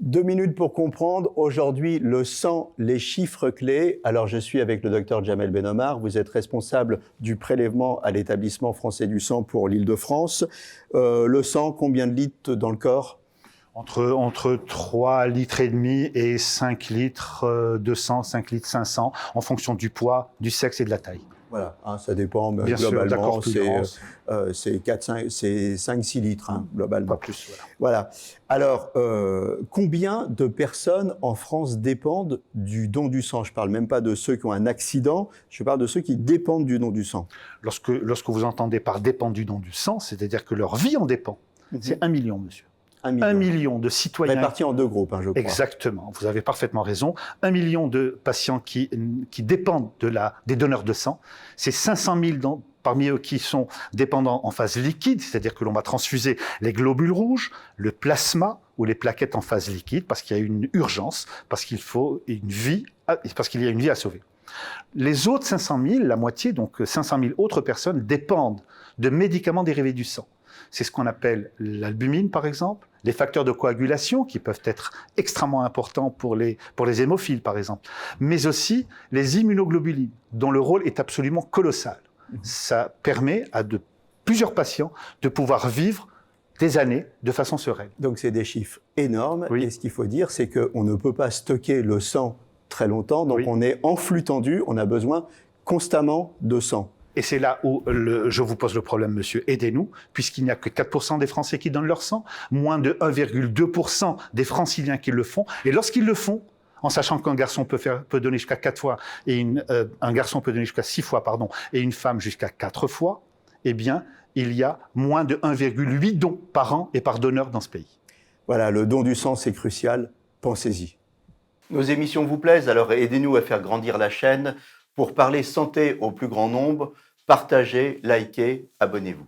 2 minutes pour comprendre. Aujourd'hui, le sang, les chiffres clés. Alors, je suis avec le docteur Jamel Benomar. Vous êtes responsable du prélèvement à l'établissement français du sang pour l'Île-de-France. Le sang, combien de litres dans le corps ? Entre 3 litres et demi et 5 litres 200, 5 litres 500, en fonction du poids, du sexe et de la taille. Voilà, ça dépend, mais bien globalement, sûr, c'est 5-6 litres, globalement. Pas plus, Voilà. Alors, combien de personnes en France dépendent du don du sang ? Je ne parle même pas de ceux qui ont un accident, je parle de ceux qui dépendent du don du sang. Lorsque vous entendez par dépend du don du sang, c'est-à-dire que leur vie en dépend. C'est 1 million, monsieur. 1 million de citoyens. Répartis en 2 groupes, je crois. Exactement, vous avez parfaitement raison. 1 million de patients qui dépendent des donneurs de sang. C'est 500 000 parmi eux qui sont dépendants en phase liquide, c'est-à-dire que l'on va transfuser les globules rouges, le plasma ou les plaquettes en phase liquide parce qu'il y a une urgence, parce qu'il y a une vie à sauver. Les autres 500 000, la moitié, donc 500 000 autres personnes, dépendent de médicaments dérivés du sang. C'est ce qu'on appelle l'albumine, par exemple, les facteurs de coagulation qui peuvent être extrêmement importants pour les hémophiles, par exemple, mais aussi les immunoglobulines, dont le rôle est absolument colossal. Ça permet à plusieurs patients de pouvoir vivre des années de façon sereine. Donc c'est des chiffres énormes, oui. Et ce qu'il faut dire, c'est qu'on ne peut pas stocker le sang très longtemps, donc oui. On est en flux tendu, on a besoin constamment de sang. Et c'est là où je vous pose le problème, monsieur, aidez-nous, puisqu'il n'y a que 4% des Français qui donnent leur sang, moins de 1,2% des Franciliens qui le font, et lorsqu'ils le font, en sachant qu'un garçon peut donner jusqu'à 4 fois, et un garçon peut donner jusqu'à 6 fois, et une femme jusqu'à 4 fois, eh bien, il y a moins de 1,8 dons par an et par donneur dans ce pays. Voilà, le don du sang, c'est crucial, pensez-y. Nos émissions vous plaisent, alors aidez-nous à faire grandir la chaîne. Pour parler santé au plus grand nombre, partagez, likez, abonnez-vous.